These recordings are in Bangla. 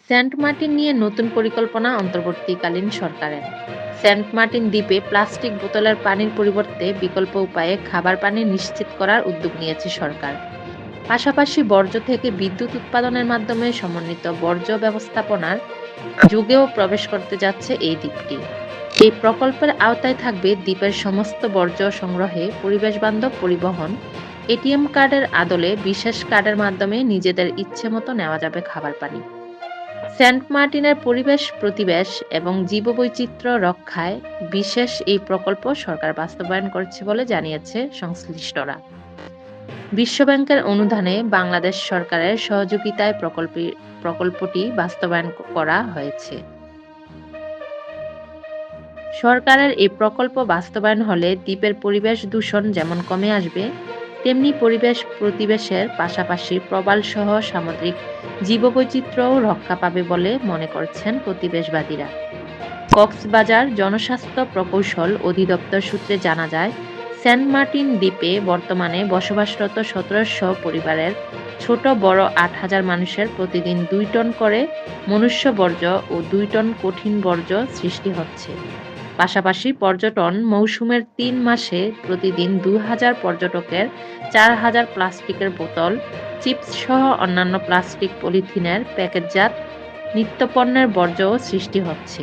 সেন্ট মার্টিন নিয়ে নতুন পরিকল্পনা অন্তর্বর্তীকালীন সরকারের। সেন্ট মার্টিন দ্বীপে প্লাস্টিক বোতলের পানির পরিবর্তে বিকল্প উপায়ে খাবার পানি নিশ্চিত করার উদ্যোগ নিয়েছে সরকার। পাশাপাশি বর্জ্য থেকে বিদ্যুৎ উৎপাদনের মাধ্যমে সমন্বিত বর্জ্য ব্যবস্থাপনার যুগেও প্রবেশ করতে যাচ্ছে এই দ্বীপটি। এই প্রকল্পের আওতায় থাকবে দ্বীপের সমস্ত বর্জ্য সংগ্রহে পরিবেশ বান্ধব পরিবহন, এটিএম কার্ডের আদলে বিশেষ কার্ডের মাধ্যমে নিজেদের ইচ্ছে মতো নেওয়া যাবে খাবার পানি। সেন্ট মার্টিনের পরিবেশ প্রতিবেশ এবং জীববৈচিত্র্য রক্ষায় বিশেষ এই প্রকল্প সরকার বাস্তবায়ন করছে বলে জানিয়েছে সংশ্লিষ্টরা। বিশ্বব্যাংকের অনুদানে বাংলাদেশ সরকারের সহযোগিতায় প্রকল্পটি বাস্তবায়ন করা হয়েছে। সরকারের এই প্রকল্প বাস্তবায়ন হলে দ্বীপের পরিবেশ দূষণ যেমন কমে আসবে, তেমনি পরিবেশ প্রতিবেশের পাশাপাশি প্রবালসহ সামুদ্রিক জীববৈচিত্র্যও রক্ষা পাবে বলে মনে করছেন প্রতিবেশবাদীরা। কক্সবাজার জনস্বাস্থ্য প্রকৌশল অধিদপ্তর সূত্রে জানা যায়, সেন্ট মার্টিন দ্বীপে বর্তমানে বসবাসরত ১৭০০ পরিবারের ছোট বড় ৮,০০০ মানুষের প্রতিদিন ২ টন করে মনুষ্য বর্জ্য ও ২ টন কঠিন বর্জ্য সৃষ্টি হচ্ছে। পাশাপাশি পর্যটন মৌসুমের ৩ মাসে প্রতিদিন ২,০০০ পর্যটকের ৪,০০০ প্লাস্টিকের বোতল, চিপস সহ অন্যান্য প্লাস্টিক পলিথিনের প্যাকেটজাত নিত্যপণ্যের বর্জ্যও সৃষ্টি হচ্ছে।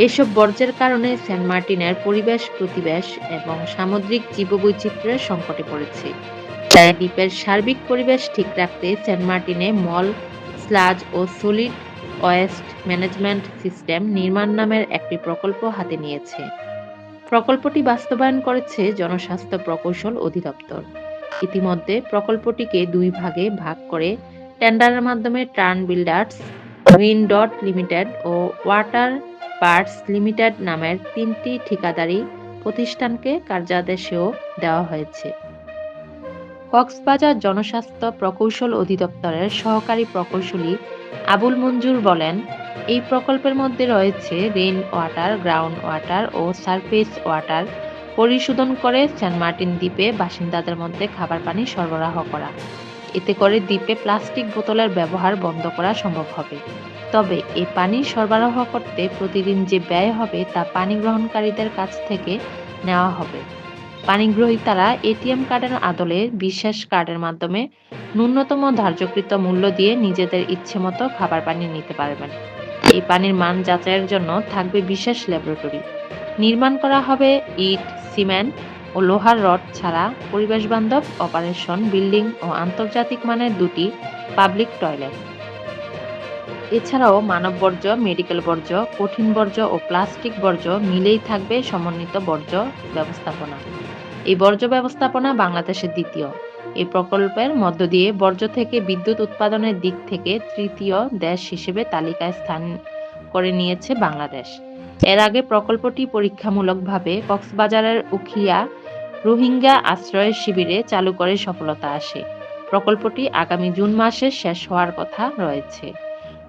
এসব বর্জ্যের কারণে সেন্ট মার্টিনের পরিবেশ প্রতিবেশ এবং সামুদ্রিক জীববৈচিত্র্যের সংকটে পড়েছে। তাই দ্বীপের সার্বিক পরিবেশ ঠিক রাখতে সেন্ট মার্টিনে মল, স্লাজ ও সলিড ওয়েস্ট ম্যানেজমেন্ট সিস্টেম নির্মাণ নামের একটি প্রকল্প হাতে নিয়েছে। প্রকল্পটি বাস্তবায়ন করেছে জনস্বাস্থ্য প্রকৌশল অধিদপ্তর। ইতিমধ্যে প্রকল্পটিকে ২ ভাগে ভাগ করে টেন্ডারের মাধ্যমে turn builders, wind dot limited ও ওয়াটার বার্ডস লিমিটেড নামের ৩টি ঠিকাদারি প্রতিষ্ঠানকে কার্যাদেশও দেওয়া হয়েছে। কক্সবাজার জনস্বাস্থ্য প্রকৌশল অধিদপ্তরের সহকারী প্রকৌশলী আবুল মঞ্জুর বলেন, এই প্রকল্পের মধ্যে রয়েছে রেইন ওয়াটার, গ্রাউন্ড ওয়াটার ও সারফেস ওয়াটার পরিশোধন করে সেন্ট মার্টিন দ্বীপে বাসিন্দাদের মধ্যে খাবার পানি সরবরাহ করা। এতে করে দ্বীপে প্লাস্টিক বোতলের ব্যবহার বন্ধ করা সম্ভব হবে। তবে এই পানি সরবরাহ করতে প্রতিদিন যে ব্যয় হবে তা পানি গ্রহণকারীদের কাছ থেকে নেওয়া হবে। পানিগ্রহীতারা এটিএম কার্ডের আদলে বিশেষ কার্ডের মাধ্যমে ন্যূনতম ধার্যকৃত মূল্য দিয়ে নিজেদের ইচ্ছেমতো খাবার পানি নিতে পারবেন। এই পানির মান যাচাইয়ের জন্য থাকবে বিশেষ ল্যাবরেটরি। নির্মাণ করা হবে ইট, সিমেন্ট ও লোহার রড ছাড়া পরিবেশবান্ধব অপারেশন বিল্ডিং ও আন্তর্জাতিক মানের ২টি পাবলিক টয়লেট। এছাড়াও মানব বর্জ্য, মেডিকেল বর্জ্য, কঠিন বর্জ্য ও প্লাস্টিক বর্জ্য মিলেই থাকবে সমন্বিত বর্জ্য ব্যবস্থাপনা। এই বর্জ্য ব্যবস্থাপনা বাংলাদেশের দ্বিতীয়। এই প্রকল্পের মধ্য দিয়ে বর্জ্য থেকে বিদ্যুৎ উৎপাদনের দিক থেকে তৃতীয় দেশ হিসেবে তালিকায় স্থান করে নিয়েছে বাংলাদেশ। এর আগে প্রকল্পটি পরীক্ষামূলকভাবে কক্সবাজারের উখিয়া রোহিঙ্গা আশ্রয় শিবিরে চালু করে সফলতা আসে। প্রকল্পটি আগামী জুন মাসে শেষ হওয়ার কথা রয়েছে।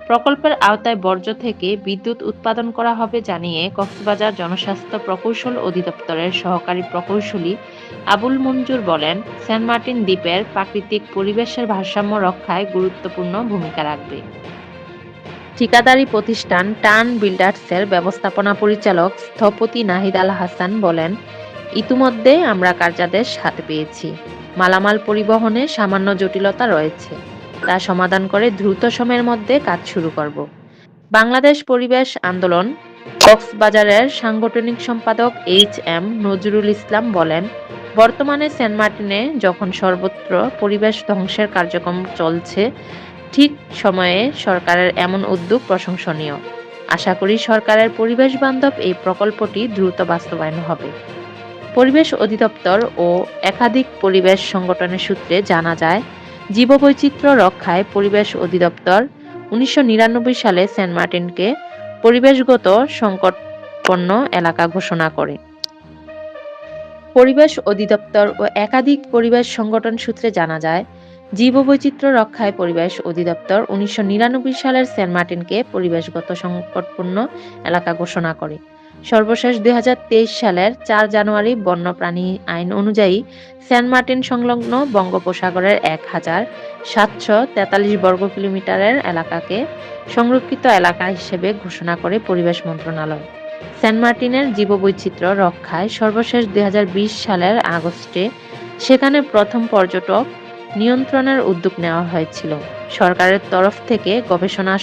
প্রকল্পের আওতায় বর্জ্য থেকে বিদ্যুৎ উৎপাদন করা হবে জানিয়ে কক্সবাজার জনস্বাস্থ্য প্রকৌশল অধিদপ্তরের সহকারী প্রকৌশলী আবুল মঞ্জুর বলেন, সেন্ট মার্টিন দ্বীপের প্রাকৃতিক পরিবেশের ভারসাম্য রক্ষায় গুরুত্বপূর্ণ ভূমিকা রাখবে। ঠিকাদারি প্রতিষ্ঠান টার্ন বিল্ডার্সের ব্যবস্থাপনা পরিচালক স্থপতি নাহিদ আল হাসান বলেন, ইতিমধ্যে আমরা কার্যাদেশ হাতে পেয়েছি। মালামাল পরিবহনে সামান্য জটিলতা রয়েছে, তা সমাধান করে দ্রুত সময়ের মধ্যে কাজ শুরু করব। বাংলাদেশ পরিবেশ আন্দোলন কক্সবাজারের সাংগঠনিক সম্পাদক এইচ.এম. নজরুল ইসলাম বলেন, বর্তমানে সেন্ট মার্টিনে যখন সর্বত্র পরিবেশ ধ্বংসের কার্যক্রম চলছে, ঠিক সময়ে সরকারের এমন উদ্যোগ প্রশংসনীয়। আশা করি সরকারের পরিবেশ বান্ধব এই প্রকল্পটি দ্রুত বাস্তবায়ন হবে। পরিবেশ অধিদপ্তর ও একাধিক পরিবেশ সংগঠনের সূত্রে জানা যায়, জীববৈচিত্র্য রক্ষায় পরিবেশ অধিদপ্তর ১৯৯৯ সালে সেন্ট মার্টিনকে পরিবেশগত সংকটপন্ন এলাকা ঘোষণা করে। পরিবেশ অধিদপ্তর ও একাধিক পরিবেশ সংগঠন সূত্রে জানা যায়, জীববৈচিত্র্য রক্ষায় পরিবেশ অধিদপ্তর ১৯৯৯ সালের সেন্ট মার্টিনকে পরিবেশগত সংকটপূর্ণ এলাকা ঘোষণা করে। সর্বশেষ ২০২৩ সালের ৪ জানুয়ারি বন্যপ্রাণী আইন অনুযায়ী সেন্ট মার্টিন সংলগ্ন বঙ্গোপসাগরের ১,৭৪৩ বর্গ কিলোমিটারের এলাকাকে সংরক্ষিত এলাকা হিসেবে ঘোষণা করে পরিবেশ মন্ত্রণালয়। সেন্ট মার্টিনের জীববৈচিত্র্য রক্ষায় সর্বশেষ ২০২০ সালের আগস্টে সেখানে প্রথম পর্যটক নিয়ন্ত্রণের উদ্যোগ নেওয়া হয়েছিল। সরকারের তরফ থেকে গবেষণা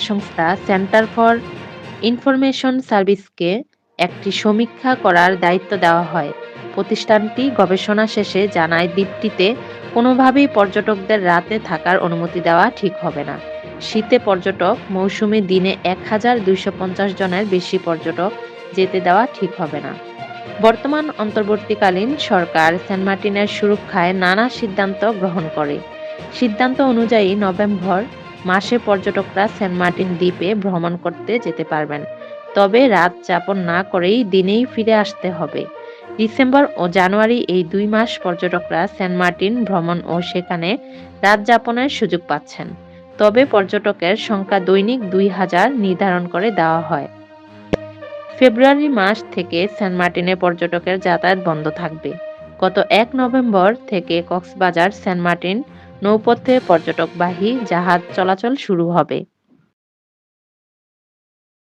সংস্থা সেন্টার ফর ইনফরমেশন সার্ভিসকে একটি সমীক্ষা করার দায়িত্ব দেওয়া হয়। প্রতিষ্ঠানটি গবেষণা শেষে জানায় দ্বীপটিতে কোনোভাবেই পর্যটকদের রাতে থাকার অনুমতি দেওয়া ঠিক হবে না। শীতে পর্যটক মৌসুমে দিনে ১,২৫০ জনের বেশি পর্যটক যেতে দেওয়া ঠিক হবে না। বর্তমান অন্তর্বর্তীকালীন সরকার সেন্ট মার্টিনের সুরক্ষায় নানা সিদ্ধান্ত গ্রহণ করে। সিদ্ধান্ত অনুযায়ী নভেম্বর মাসে পর্যটকরা সেন্ট মার্টিন দ্বীপে ভ্রমণ করতে যেতে পারবেন, তবে রাত যাপন না করেই দিনেই ফিরে আসতে হবে। ডিসেম্বর ও জানুয়ারি এই ২ মাস পর্যটকরা সেন্ট মার্টিন ভ্রমণ ও সেখানে রাত যাপনের সুযোগ পাচ্ছেন, তবে পর্যটকের সংখ্যা দৈনিক ২,০০০ নির্ধারণ করে দেওয়া হয়। ফেব্রুয়ারি মাস থেকে সেন্ট মার্টিনে পর্যটকের যাতায়াত বন্ধ থাকবে। গত ১ নভেম্বর থেকে কক্সবাজার সেন্ট মার্টিন নৌপথে পর্যটকবাহী জাহাজ চলাচল শুরু হবে।